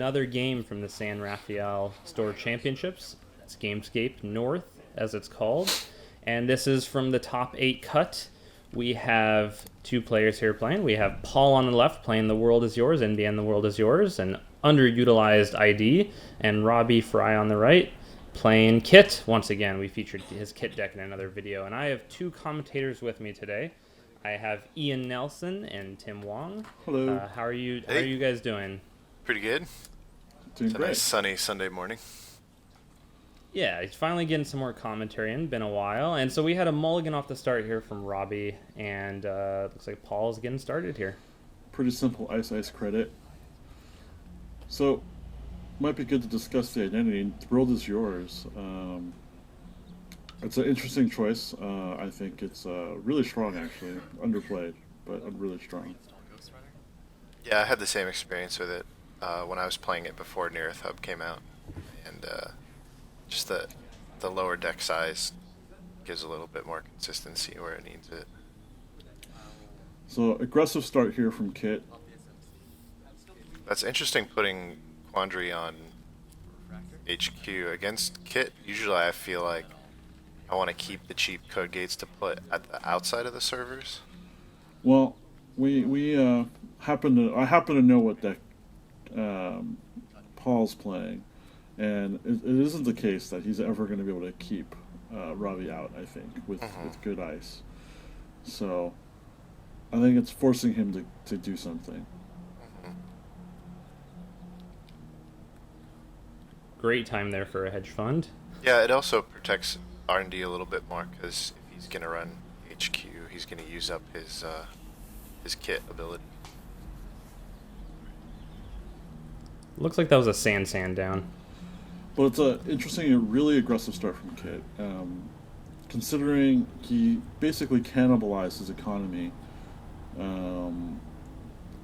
another game from the San Rafael Store Championships. It's Gamescape North, as it's called. And this is from the top 8 cut. We have 2 players here playing. We have Paul on the left playing The World Is Yours, NBN The World Is Yours, an underutilized ID. And Robbie Fry on the right playing Kit. Once again, we featured his Kit deck in another video. And I have 2 commentators with me today. I have Ian Nelson and Tim Wong. Hello. How are you? How are you guys doing? Pretty good. Doing It's a great. nice sunny Sunday morning. Yeah, it's finally getting some more commentary in. Been a while, and so we had a mulligan off the start here from Robbie, and looks like Paul's getting started here. Pretty simple ice credit. So, might be good to discuss the identity. The world is yours. It's an interesting choice. I think it's really strong, actually. Underplayed, but really strong. Yeah, I had the same experience with it when I was playing it before Nearth Hub came out, and just the lower deck size gives a little bit more consistency where it needs it. So, aggressive start here from Kit. That's interesting putting Quandary on HQ against Kit. Usually I feel like I want to keep the cheap code gates to put at the outside of the servers. Well, I happen to know what deck Paul's playing, and it isn't the case that he's ever going to be able to keep Robbie out. I think with good ice, so I think it's forcing him to do something. Great time there for a hedge fund. Yeah, it also protects R&D a little bit more because if he's going to run HQ, he's going to use up his kit ability. Looks like that was a SanSan down. But it's a interesting and really aggressive start from Kit, considering he basically cannibalized his economy.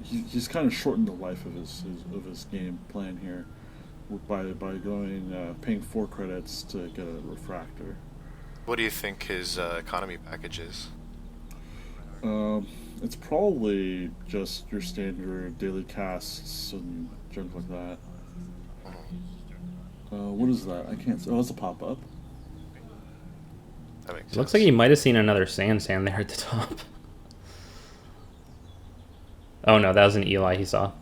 He's kind of shortened the life of his game plan here by going paying 4 credits to get a refractor. What do you think his economy package is? It's probably just your standard daily casts and junk like that. What is that? I can't see. Oh, it's a pop-up. That makes sense. Looks like he might have seen another SanSan there at the top. Oh no, that was an Eli he saw.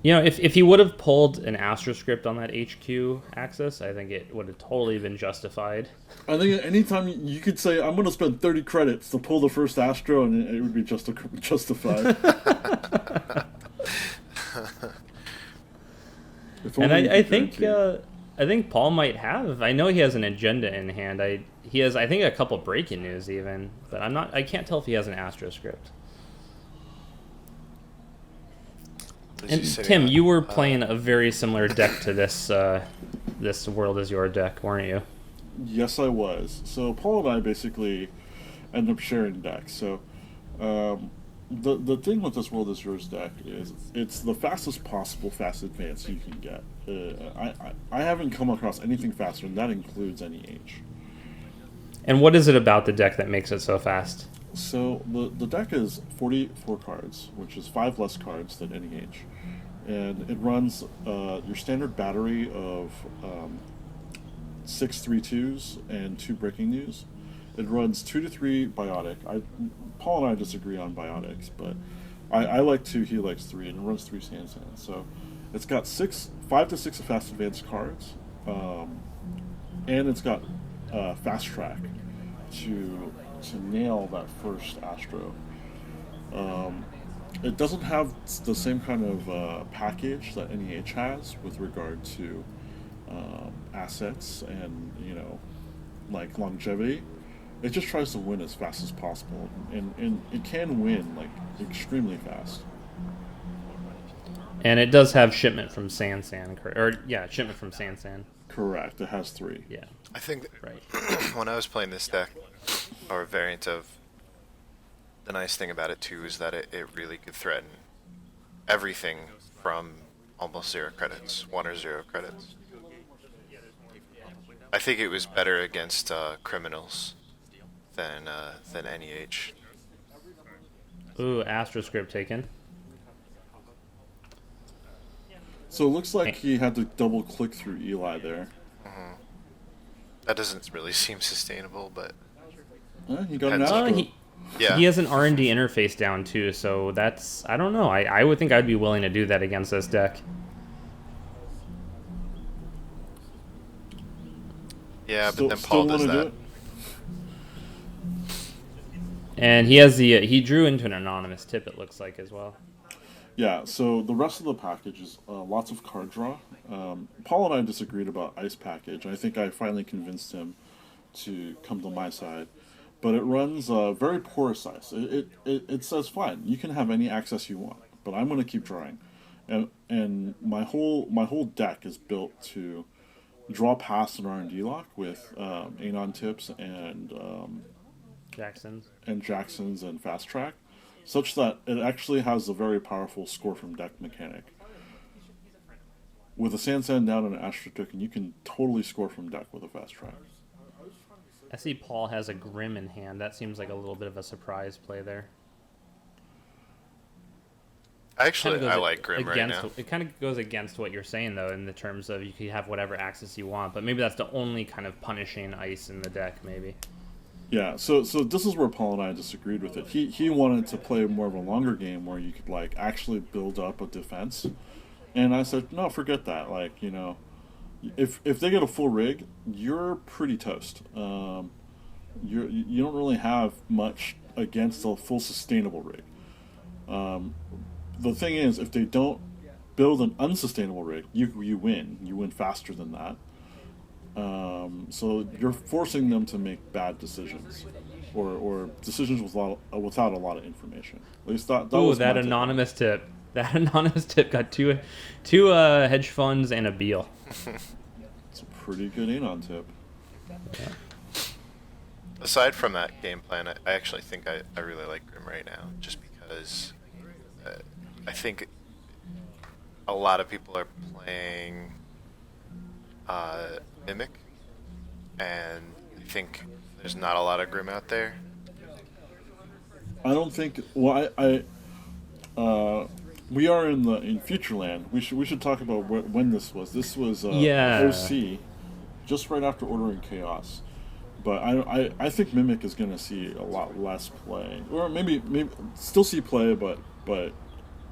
You know, if he would have pulled an Astro script on that HQ axis, I think it would have totally been justified. I think anytime you could say, I'm going to spend 30 credits to pull the first Astro, and it would be justified. And I think Paul might have. I know he has an agenda in hand. He has, I think, a couple breaking news even, but I can't tell if he has an Astro script. And Tim, you were playing a very similar deck to this this World Is Your deck, weren't you? Yes, I was. So Paul and I basically end up sharing decks. So the thing with this World Is Yours deck is it's the fastest possible fast advance you can get. I haven't come across anything faster, and that includes NEH. And what is it about the deck that makes it so fast? So the deck is 44 cards, which is 5 less cards than NEH. And it runs your standard battery of 6 3/2s and 2 breaking news. It runs 2 to 3 biotic. Paul and I disagree on biotics, but I like 2, he likes 3, and it runs 3 SanSan. So it's got 5 to 6 fast advanced cards, and it's got fast track to nail that first Astro. It doesn't have the same kind of package that NEH has with regard to assets and, like longevity. It just tries to win as fast as possible, and it can win like extremely fast. And it does have shipment from SanSan, shipment from SanSan. Correct. It has 3. Yeah. I think Right. when I was playing this deck, or a variant of, the nice thing about it too is that it really could threaten everything from almost 0 credits, 1 or 0 credits. I think it was better against criminals than NEH. Ooh, Astro script taken. So it looks like he had to double click through Eli there. That doesn't really seem sustainable, but He got an Depends on- Astro. yeah. He has an R&D interface down too, so that's, I don't know. I would think I'd be willing to do that against this deck. Yeah, Still- but then Paul still does wanna do that. it? And he has the he drew into an anonymous tip, it looks like, as well. Yeah, so the rest of the package is lots of card draw. Paul and I disagreed about Ice Package. I think I finally convinced him to come to my side. But it runs very porous ice. It says, fine, you can have any access you want, but I'm going to keep drawing. And my whole deck is built to draw past an R&D lock with Anon tips Jackson's. and Jackson's and Fast Track, such that it actually has a very powerful score from deck mechanic. With a SanSan down and an Astro token, you can totally score from deck with a Fast Track. I see Paul has a Grim in hand. That seems like a little bit of a surprise play there. Actually, I like Grim right now. It kind of goes against what you're saying, though, in the terms of you can have whatever access you want, but maybe that's the only kind of punishing ice in the deck, maybe. Yeah, so this is where Paul and I disagreed with it. He wanted to play more of a longer game where you could like actually build up a defense, and I said no, forget that. Like, you know, if they get a full rig, you're pretty toast. You don't really have much against a full sustainable rig. The thing is, if they don't build an unsustainable rig, you win. You win faster than that. So you're forcing them to make bad decisions, or decisions without a lot of information. At least that Ooh, was that my take. anonymous tip. That anonymous tip got two hedge funds and a Beal. It's a pretty good Anon tip. Aside from that game plan, I actually think I really like Grim right now, just because I think a lot of people are playing Mimic, and I think there's not a lot of Grim out there. I don't think. Well, we are in Futureland. We should talk about when this was. This was OC, just right after Ordering Chaos. But I think Mimic is going to see a lot less play, or maybe still see play, but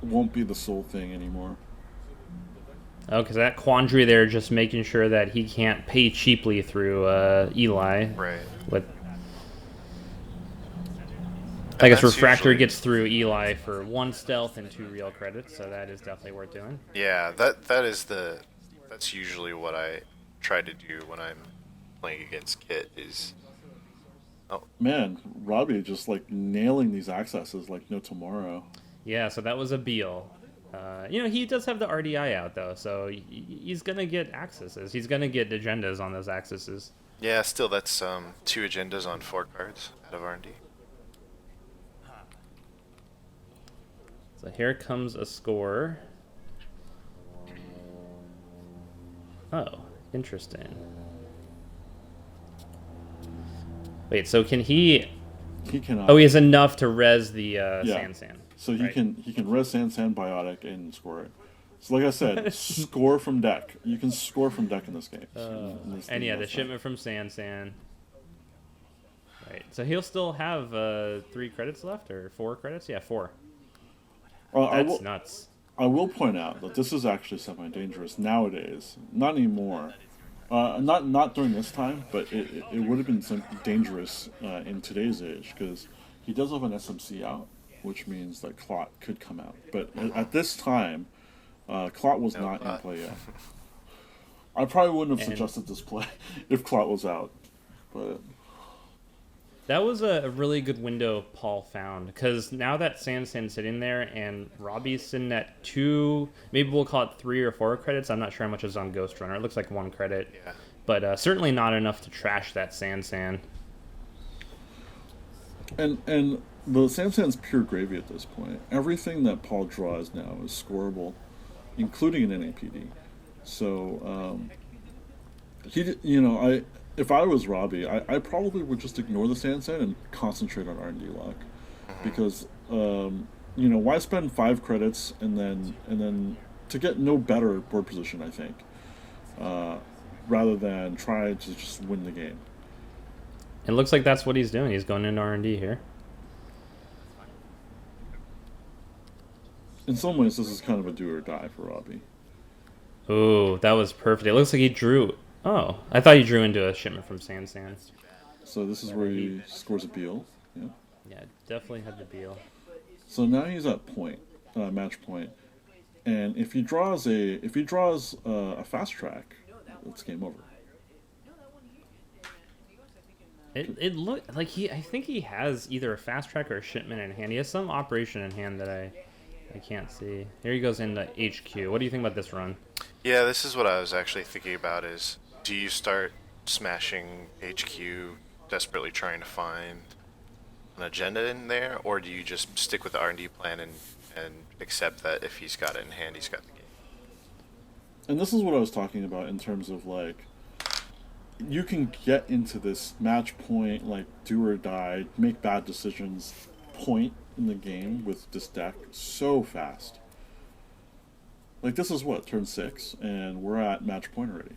won't be the sole thing anymore. Oh, because that quandary there, just making sure that he can't pay cheaply through Eli. Right. With, And I guess that's Refractor usually- gets through Eli for 1 stealth and 2 real credits, so that is definitely worth doing. Yeah, that's usually what I try to do when I'm playing against Kit is. Man, Robbie just like nailing these accesses like no tomorrow. Yeah, so that was a Beal. He does have the RDI out, though, so he's going to get accesses. He's going to get agendas on those accesses. Yeah, still that's 2 agendas on 4 cards out of R&D. So here comes a score. Oh, interesting. Wait, so can he... He cannot. Oh, he has enough to res the SanSan. So he Right. can res SanSan Biotic and score it. So like I said, score from deck. You can score from deck in this game. And yeah, the shipment from SanSan. Right, so he'll still have 3 credits left, or 4 credits? Yeah, 4. That's nuts. I will point out that this is actually semi-dangerous nowadays. Not anymore. Not during this time, but it would have been dangerous in today's age, because he does have an SMC out, which means that Clot could come out. But at this time, Clot was not in play yet. I probably wouldn't have suggested this play if Clot was out. But That was a really good window Paul found, because now that SanSan's sitting there and Robbie's sitting at 2, maybe we'll call it 3 or 4 credits. I'm not sure how much is on Ghost Runner. It looks like 1 credit. Yeah. But certainly not enough to trash that SanSan. and the SanSan's pure gravy at this point. Everything that Paul draws now is scoreable, including an NAPD. So if I was Robbie, I probably would just ignore the SanSan and concentrate on R&D lock, because why spend 5 credits and then to get no better board position, I think, rather than try to just win the game. It looks like that's what he's doing. He's going into R&D here. In some ways, this is kind of a do or die for Robbie. Ooh, that was perfect. It looks like he drew... Oh, I thought he drew into a shipment from SanSan. So this is where he scores a Beal. Yeah. Yeah, definitely had the Beal. So now he's at point, match point, and if he draws a fast track, it's game over. It looked like I think he has either a fast track or a shipment in hand. He has some operation in hand that I can't see. Here he goes into HQ. What do you think about this run? Yeah, this is what I was actually thinking about is, do you start smashing HQ, desperately trying to find an agenda in there, or do you just stick with the R&D plan and accept that if he's got it in hand, he's got the game? And this is what I was talking about in terms of, like, you can get into this match point, like, do or die, make bad decisions point in the game with this deck so fast. Like, this is what, turn 6, and we're at match point already.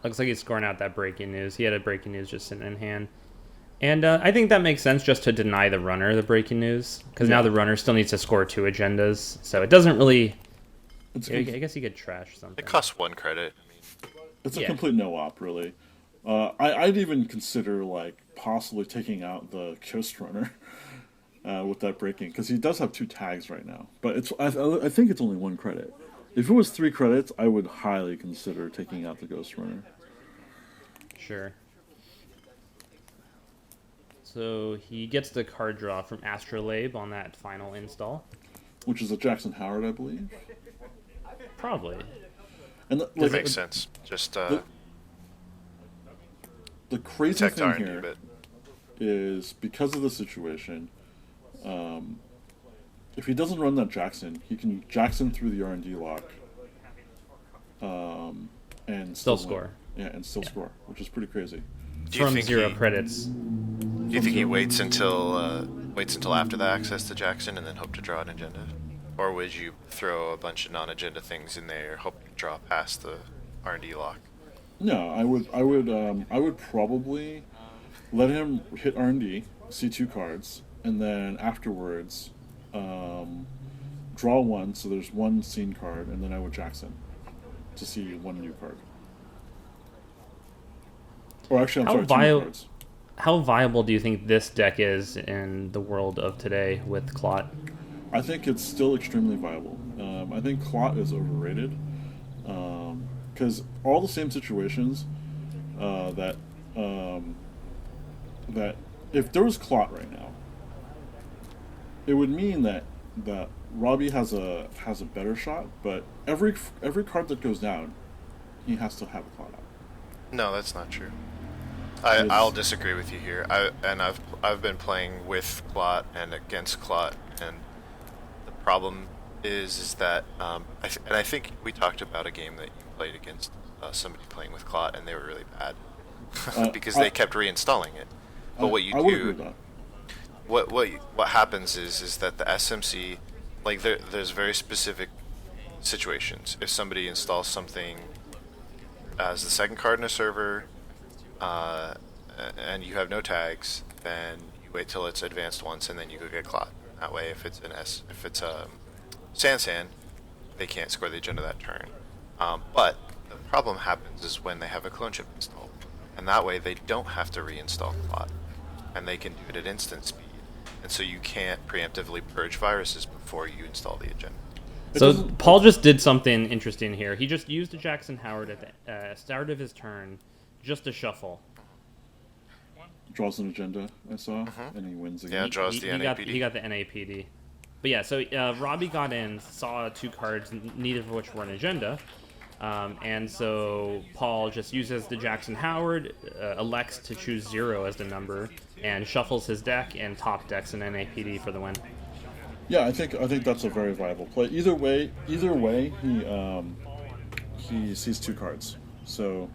Looks like he's scoring out that breaking news. He had a breaking news just sitting in hand. And I think that makes sense just to deny the runner the breaking news, because now the runner still needs to score 2 agendas, so it doesn't really... I guess he could trash something. It costs 1 credit. It's a complete no-op, really. I'd even consider, like, possibly taking out the Ghost Runner with that breaking, because he does have 2 tags right now. But I think it's only 1 credit. If it was 3 credits, I would highly consider taking out the Ghost Runner. Sure. So he gets the card draw from Astrolabe on that final install. Which is a Jackson Howard, I believe. Probably. And It makes sense. Just the crazy thing here is, because of the situation, if he doesn't run that Jackson, he can Jackson through the R&D lock, and still score. Yeah, and still score, which is pretty crazy. From 0 credits. Do you think he waits until after the access to Jackson and then hope to draw an agenda, or would you throw a bunch of non-agenda things in there, hope to draw past the R&D lock? No, I would probably let him hit R&D, see 2 cards, and then afterwards, draw 1, so there's 1 scene card, and then I would Jackson to see 1 new card. Or actually, I'm sorry, 2 cards. How viable do you think this deck is in the world of today with Clot? I think it's still extremely viable. I think Clot is overrated, because all the same situations that if there was Clot right now, it would mean that Robbie has a better shot, but every card that goes down, he has to have a Clot out. No, that's not true. I'll disagree with you here. I've been playing with Clot and against Clot, and the problem is that I think we talked about a game that you played against somebody playing with Clot, and they were really bad because they kept reinstalling it. But what you do, I would agree with that. What happens is that the SMC, like there's very specific situations. If somebody installs something as the second card in a server, and you have no tags, then you wait till it's advanced once, and then you go get Clot. That way, if it's SanSan, they can't score the agenda that turn. But the problem happens is when they have a clone chip installed, and that way they don't have to reinstall Clot, and they can do it at instant speed. And so you can't preemptively purge viruses before you install the agenda. So Paul just did something interesting here. He just used a Jackson Howard at the start of his turn just to shuffle. Draws an agenda, I saw, and he wins again. Yeah, draws the NAPD. He got the NAPD. But yeah, so Robbie got in, saw 2 cards, neither of which were an agenda. And so Paul just uses the Jackson Howard, elects to choose 0 as the number, and shuffles his deck and top decks an NAPD for the win. Yeah, I think that's a very viable play. Either way, he sees 2 cards. So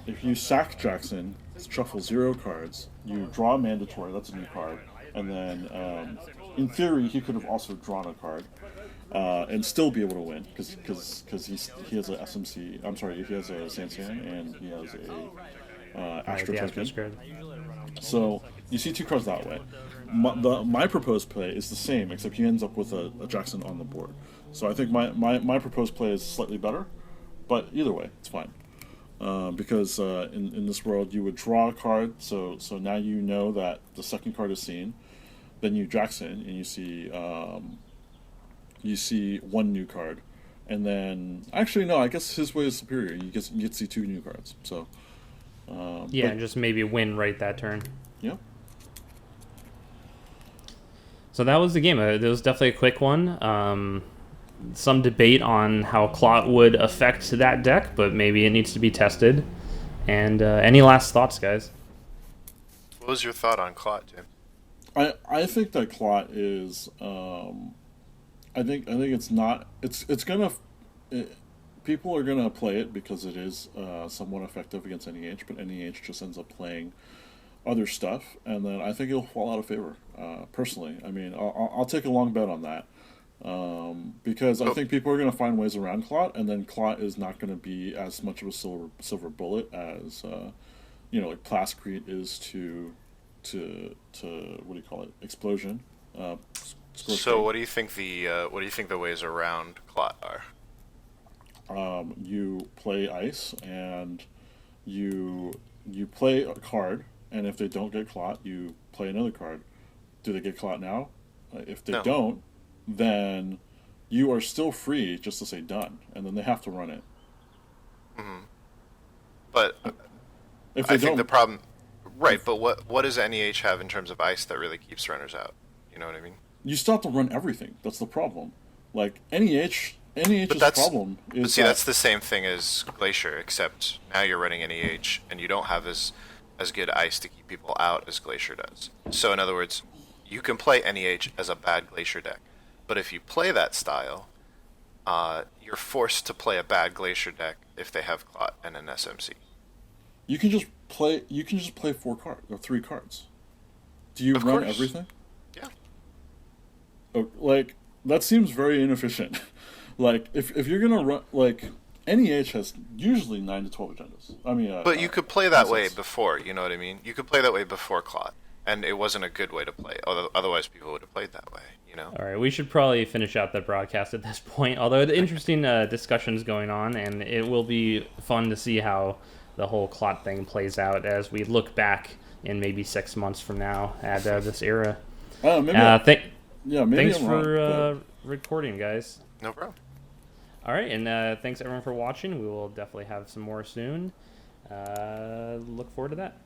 if you sack Jackson, shuffle 0 cards. You draw a mandatory, that's a new card, and then in theory he could have also drawn a card and still be able to win because he has a SMC. I'm sorry, he has a SanSan and he has a Astro token. So you see 2 cards that way. My proposed play is the same, except he ends up with a Jackson on the board. So I think my proposed play is slightly better, but either way, it's fine. Because in this world, you would draw a card, so now you know that the second card is seen. Then you Jackson, and you see 1 new card. And then, actually, no, I guess his way is superior. You get to see 2 new cards. So and just maybe win right that turn. Yeah. So that was the game. It was definitely a quick one. Some debate on how Clot would affect that deck, but maybe it needs to be tested. And any last thoughts, guys? What was your thought on Clot, Jim? I think that Clot is. I think it's not. It's gonna. People are gonna play it because it is somewhat effective against NEH, but NEH just ends up playing other stuff, and then I think it'll fall out of favor. Personally, I mean, I'll take a long bet on that. Because I think people are going to find ways around Clot, and then Clot is not going to be as much of a silver bullet as like Plascrete is to what do you call it, Explosion. So what do you think the ways around Clot are? You play Ice, and you play a card, and if they don't get Clot, you play another card. Do they get Clot now? If they don't, then you are still free just to say done, and then they have to run it. Mm-hmm. But if I think the problem, right? But what does NEH have in terms of Ice that really keeps runners out? You know what I mean? You still have to run everything. That's the problem. Like NEH's problem is. But see, that's the same thing as Glacier, except now you're running NEH, and you don't have as good Ice to keep people out as Glacier does. So in other words, you can play NEH as a bad Glacier deck. But if you play that style, you're forced to play a bad Glacier deck if they have Clot and an SMC. You can just play 4 cards or 3 cards. Do you run everything? Yeah. Oh, like that seems very inefficient. Like if you're gonna run, like NEH has usually 9 to 12 agendas. I mean, but you could play that way before. You know what I mean? You could play that way before Clot. And it wasn't a good way to play. Otherwise, people would have played that way, you know? All right, we should probably finish out the broadcast at this point. Although the interesting discussions going on, and it will be fun to see how the whole Clot thing plays out as we look back in maybe 6 months from now at this era. Maybe thanks I'm for wrong, recording, guys. No problem. All right, and thanks everyone for watching. We will definitely have some more soon. Look forward to that.